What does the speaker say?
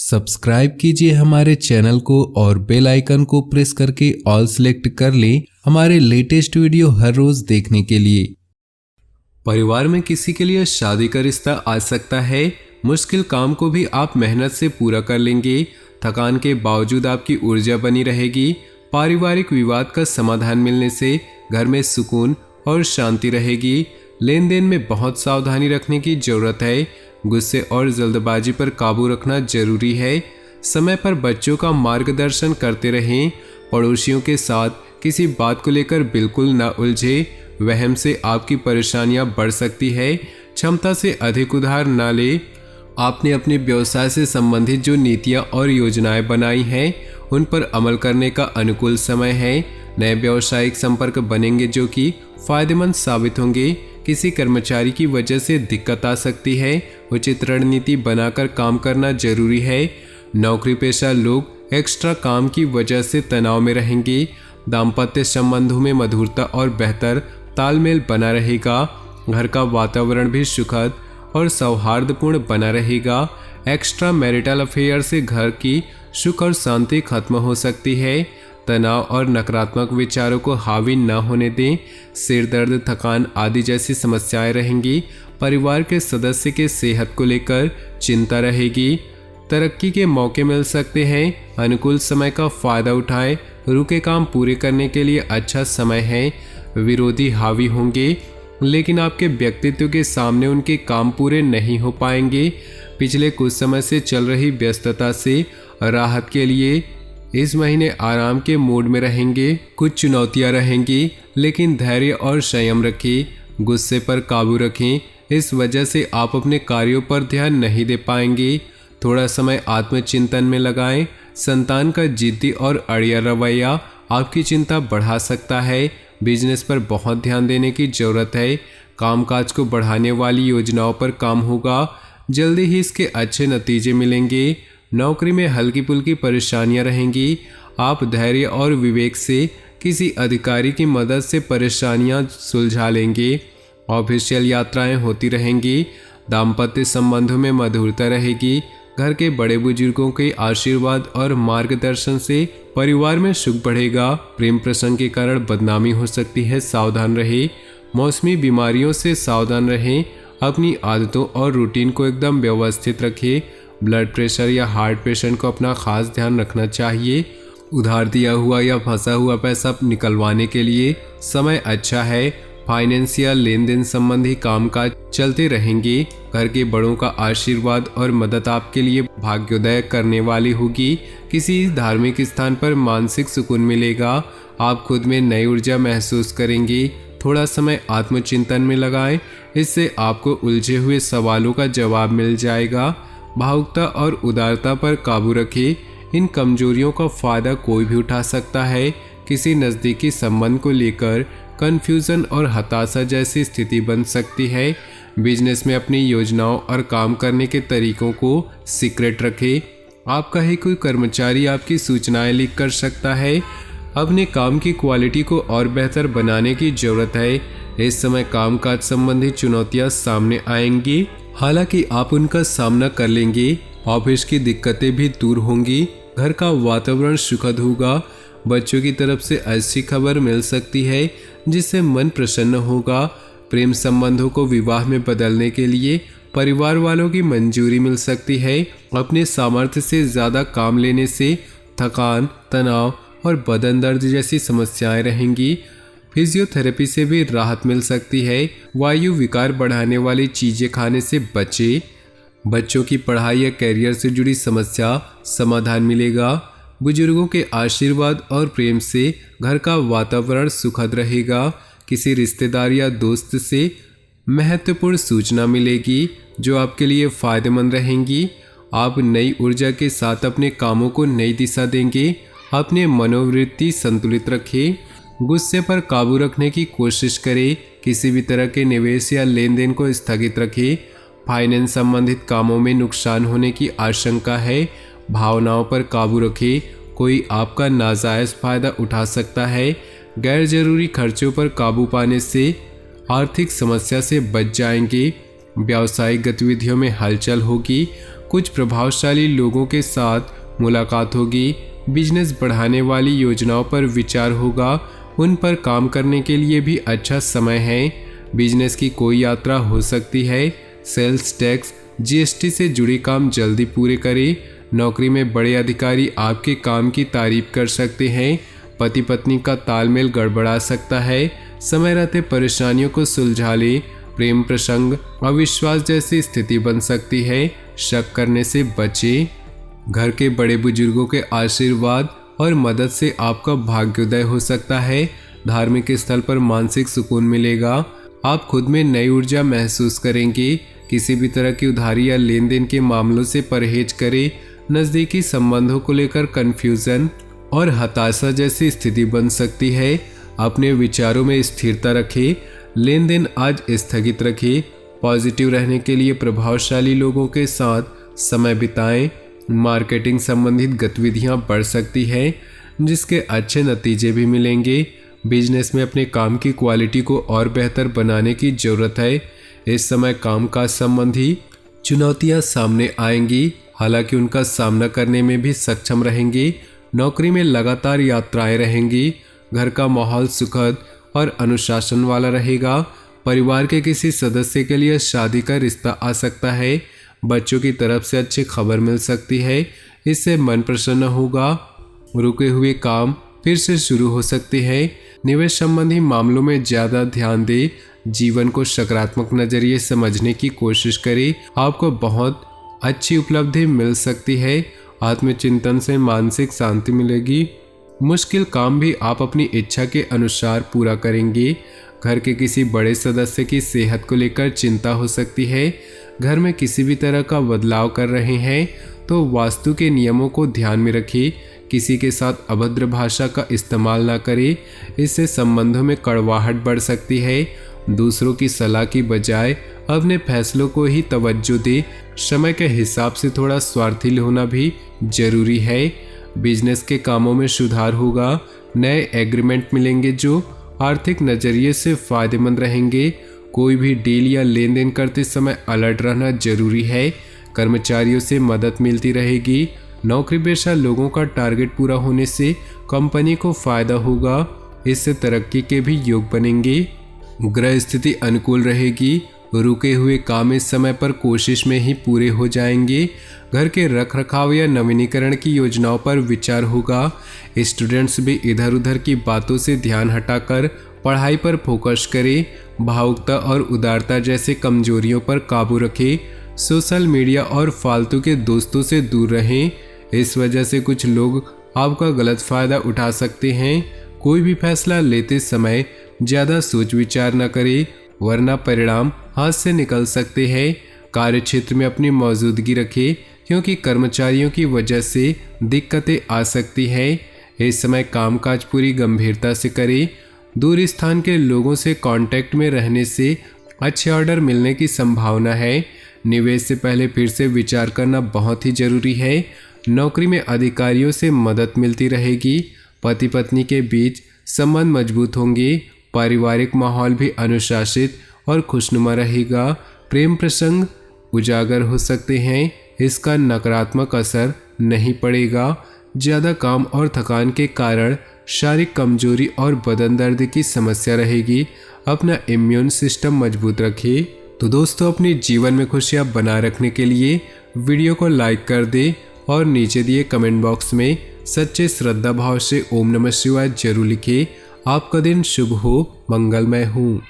Subscribe कीजिए हमारे channel को और बेल आइकन को प्रेस करके ऑल सेलेक्ट कर लें हमारे लेटेस्ट वीडियो हर रोज देखने के लिए। परिवार में किसी के लिए शादी का रिश्ता आ सकता है। मुश्किल काम को भी आप मेहनत से पूरा कर लेंगे। थकान के बावजूद आपकी ऊर्जा बनी रहेगी। पारिवारिक विवाद का समाधान मिलने से घर में सुकून और शांति रहेगी। लेन देन में बहुत सावधानी रखने की जरूरत है। गुस्से और जल्दबाजी पर काबू रखना जरूरी है। समय पर बच्चों का मार्गदर्शन करते रहें। पड़ोसियों के साथ किसी बात को लेकर बिल्कुल न उलझे। वहम से आपकी परेशानियां बढ़ सकती है। क्षमता से अधिक उधार न ले। आपने अपने व्यवसाय से संबंधित जो नीतियां और योजनाएं बनाई हैं उन पर अमल करने का अनुकूल समय है। नए व्यावसायिक संपर्क बनेंगे जो कि फायदेमंद साबित होंगे। किसी कर्मचारी की वजह से दिक्कत आ सकती है। उचित रणनीति बनाकर काम करना जरूरी है। नौकरी पेशा लोग एक्स्ट्रा काम की वजह से तनाव में रहेंगे। दाम्पत्य संबंधों में मधुरता और बेहतर तालमेल बना रहेगा। घर का वातावरण भी सुखद और सौहार्दपूर्ण बना रहेगा। एक्स्ट्रा मैरिटल अफेयर से घर की सुख और शांति खत्म हो सकती है। तनाव और नकारात्मक विचारों को हावी न होने दें। सिर दर्द, थकान आदि जैसी समस्याएं रहेंगी। परिवार के सदस्य के सेहत को लेकर चिंता रहेगी। तरक्की के मौके मिल सकते हैं। अनुकूल समय का फायदा उठाएं। रुके काम पूरे करने के लिए अच्छा समय है। विरोधी हावी होंगे लेकिन आपके व्यक्तित्व के सामने उनके काम पूरे नहीं हो पाएंगे। पिछले कुछ समय से चल रही व्यस्तता से राहत के लिए इस महीने आराम के मूड में रहेंगे। कुछ चुनौतियां रहेंगी लेकिन धैर्य और संयम रखें। गुस्से पर काबू रखें। इस वजह से आप अपने कार्यों पर ध्यान नहीं दे पाएंगे। थोड़ा समय आत्मचिंतन में लगाएं। संतान का जिद्दी और अड़िया रवैया आपकी चिंता बढ़ा सकता है। बिजनेस पर बहुत ध्यान देने की जरूरत है। कामकाज को बढ़ाने वाली योजनाओं पर काम होगा। जल्दी ही इसके अच्छे नतीजे मिलेंगे। नौकरी में हल्की फुल्की परेशानियां रहेंगी। आप धैर्य और विवेक से किसी अधिकारी की मदद से परेशानियां सुलझा लेंगे। ऑफिशियल यात्राएं होती रहेंगी। दाम्पत्य संबंधों में मधुरता रहेगी। घर के बड़े बुजुर्गों के आशीर्वाद और मार्गदर्शन से परिवार में सुख बढ़ेगा। प्रेम प्रसंग के कारण बदनामी हो सकती है, सावधान रहे। मौसमी बीमारियों से सावधान रहें। अपनी आदतों और रूटीन को एकदम व्यवस्थित रखें। ब्लड प्रेशर या हार्ट पेशेंट को अपना खास ध्यान रखना चाहिए। उधार दिया हुआ या फंसा हुआ पैसा निकलवाने के लिए समय अच्छा है। फाइनेंशियल लेन देन संबंधी कामकाज चलते रहेंगे। घर के बड़ों का आशीर्वाद और मदद आपके लिए भाग्योदय करने वाली होगी। किसी धार्मिक स्थान पर मानसिक सुकून मिलेगा। आप खुद में नई ऊर्जा महसूस करेंगे। थोड़ा समय आत्मचिंतन में लगाएं। इससे आपको उलझे हुए सवालों का जवाब मिल जाएगा। भावुकता और उदारता पर काबू रखें। इन कमजोरियों का फायदा कोई भी उठा सकता है। किसी नज़दीकी संबंध को लेकर कन्फ्यूज़न और हताशा जैसी स्थिति बन सकती है। बिजनेस में अपनी योजनाओं और काम करने के तरीकों को सीक्रेट रखें। आपका ही कोई कर्मचारी आपकी सूचनाएं लीक कर सकता है। अपने काम की क्वालिटी को और बेहतर बनाने की ज़रूरत है। इस समय कामकाज संबंधी चुनौतियां सामने आएंगी, हालांकि आप उनका सामना कर लेंगे। ऑफिस की दिक्कतें भी दूर होंगी। घर का वातावरण सुखद होगा। बच्चों की तरफ से अच्छी खबर मिल सकती है जिससे मन प्रसन्न होगा। प्रेम संबंधों को विवाह में बदलने के लिए परिवार वालों की मंजूरी मिल सकती है। अपने सामर्थ्य से ज़्यादा काम लेने से थकान, तनाव और बदन दर्द जैसी समस्याएं रहेंगी। फिजियोथेरेपी से भी राहत मिल सकती है। वायु विकार बढ़ाने वाली चीज़ें खाने से बचें। बच्चों की पढ़ाई या कैरियर से जुड़ी समस्या समाधान मिलेगा। बुजुर्गों के आशीर्वाद और प्रेम से घर का वातावरण सुखद रहेगा। किसी रिश्तेदार या दोस्त से महत्वपूर्ण सूचना मिलेगी जो आपके लिए फ़ायदेमंद रहेंगी। आप नई ऊर्जा के साथ अपने कामों को नई दिशा देंगे। अपने मनोवृत्ति संतुलित रखें। गुस्से पर काबू रखने की कोशिश करें। किसी भी तरह के निवेश या लेन देन को स्थगित रखें। फाइनेंस संबंधित कामों में नुकसान होने की आशंका है। भावनाओं पर काबू रखें। कोई आपका नाजायज़ फ़ायदा उठा सकता है। गैर जरूरी खर्चों पर काबू पाने से आर्थिक समस्या से बच जाएंगे। व्यावसायिक गतिविधियों में हलचल होगी। कुछ प्रभावशाली लोगों के साथ मुलाकात होगी। बिजनेस बढ़ाने वाली योजनाओं पर विचार होगा, उन पर काम करने के लिए भी अच्छा समय है। बिजनेस की कोई यात्रा हो सकती है। सेल्स टैक्स जीएसटी से जुड़े काम जल्दी पूरे करें। नौकरी में बड़े अधिकारी आपके काम की तारीफ कर सकते हैं। पति पत्नी का तालमेल गड़बड़ा सकता है। समय रहते परेशानियों को सुलझा ले। प्रेम प्रसंग अविश्वास जैसी स्थिति बन सकती है, शक करने से बचे। घर के बड़े बुजुर्गों के आशीर्वाद और मदद से आपका भाग्योदय हो सकता है। धार्मिक स्थल पर मानसिक सुकून मिलेगा। आप खुद में नई ऊर्जा महसूस करेंगे। किसी भी तरह की उधारी या लेन देन के मामलों से परहेज करें। नज़दीकी संबंधों को लेकर कन्फ्यूजन और हताशा जैसी स्थिति बन सकती है। अपने विचारों में स्थिरता रखें। लेन देन आज स्थगित रखें। पॉजिटिव रहने के लिए प्रभावशाली लोगों के साथ समय बिताएं। मार्केटिंग संबंधित गतिविधियां बढ़ सकती हैं, जिसके अच्छे नतीजे भी मिलेंगे। बिजनेस में अपने काम की क्वालिटी को और बेहतर बनाने की ज़रूरत है। इस समय कामकाज संबंधी चुनौतियां सामने आएंगी, हालांकि उनका सामना करने में भी सक्षम रहेंगे। नौकरी में लगातार यात्राएं रहेंगी। घर का माहौल सुखद और अनुशासन वाला रहेगा। परिवार के किसी सदस्य के लिए शादी का रिश्ता आ सकता है। बच्चों की तरफ से अच्छी खबर मिल सकती है, इससे मन प्रसन्न होगा। रुके हुए काम फिर से शुरू हो सकते हैं। निवेश संबंधी मामलों में ज़्यादा ध्यान दें। जीवन को सकारात्मक नज़रिए समझने की कोशिश करें। आपको बहुत अच्छी उपलब्धि मिल सकती है। आत्मचिंतन से मानसिक शांति मिलेगी। मुश्किल काम भी आप इच्छा इच्छा के अनुसार पूरा करेंगे। घर के किसी बड़े सदस्य की सेहत को लेकर चिंता हो सकती है। घर में किसी भी तरह का बदलाव कर रहे हैं तो वास्तु के नियमों को ध्यान में रखिए। किसी के साथ अभद्र भाषा का इस्तेमाल ना करें, इससे संबंधों में कड़वाहट बढ़ सकती है। दूसरों की सलाह की बजाय अपने फैसलों को ही तवज्जो दे। समय के हिसाब से थोड़ा स्वार्थी होना भी जरूरी है। बिजनेस के कामों में सुधार होगा। नए एग्रीमेंट मिलेंगे जो आर्थिक नज़रिए से फायदेमंद रहेंगे। कोई भी डील या लेन देन करते समय अलर्ट रहना जरूरी है। कर्मचारियों से मदद मिलती रहेगी। नौकरी पेशा लोगों का टारगेट पूरा होने से कंपनी को फायदा होगा। इससे तरक्की के भी योग बनेंगे। ग्रह स्थिति अनुकूल रहेगी। रुके हुए काम इस समय पर कोशिश में ही पूरे हो जाएंगे। घर के रख रखाव या नवीनीकरण की योजनाओं पर विचार होगा। स्टूडेंट्स भी इधर उधर की बातों से ध्यान हटाकर पढ़ाई पर फोकस करें। भावुकता और उदारता जैसे कमजोरियों पर काबू रखें। सोशल मीडिया और फालतू के दोस्तों से दूर रहें, इस वजह से कुछ लोग आपका गलत फायदा उठा सकते हैं। कोई भी फैसला लेते समय ज़्यादा सोच विचार न करें, वरना परिणाम हाथ से निकल सकते हैं। कार्य क्षेत्र में अपनी मौजूदगी रखें, क्योंकि कर्मचारियों की वजह से दिक्कतें आ सकती हैं। इस समय कामकाज पूरी गंभीरता से करें। दूर स्थान के लोगों से कांटेक्ट में रहने से अच्छे ऑर्डर मिलने की संभावना है। निवेश से पहले फिर से विचार करना बहुत ही जरूरी है। नौकरी में अधिकारियों से मदद मिलती रहेगी। पति पत्नी के बीच संबंध मजबूत होंगे। पारिवारिक माहौल भी अनुशासित और खुशनुमा रहेगा। प्रेम प्रसंग उजागर हो सकते हैं, इसका नकारात्मक असर नहीं पड़ेगा। ज़्यादा काम और थकान के कारण शारीरिक कमजोरी और बदन दर्द की समस्या रहेगी। अपना इम्यून सिस्टम मजबूत रखिए। तो दोस्तों, अपने जीवन में खुशियाँ बनाए रखने के लिए वीडियो को लाइक कर दें और नीचे दिए कमेंट बॉक्स में सच्चे श्रद्धा भाव से ओम नमः शिवाय जरूर लिखें। आपका दिन शुभ हो, मंगलमय हो।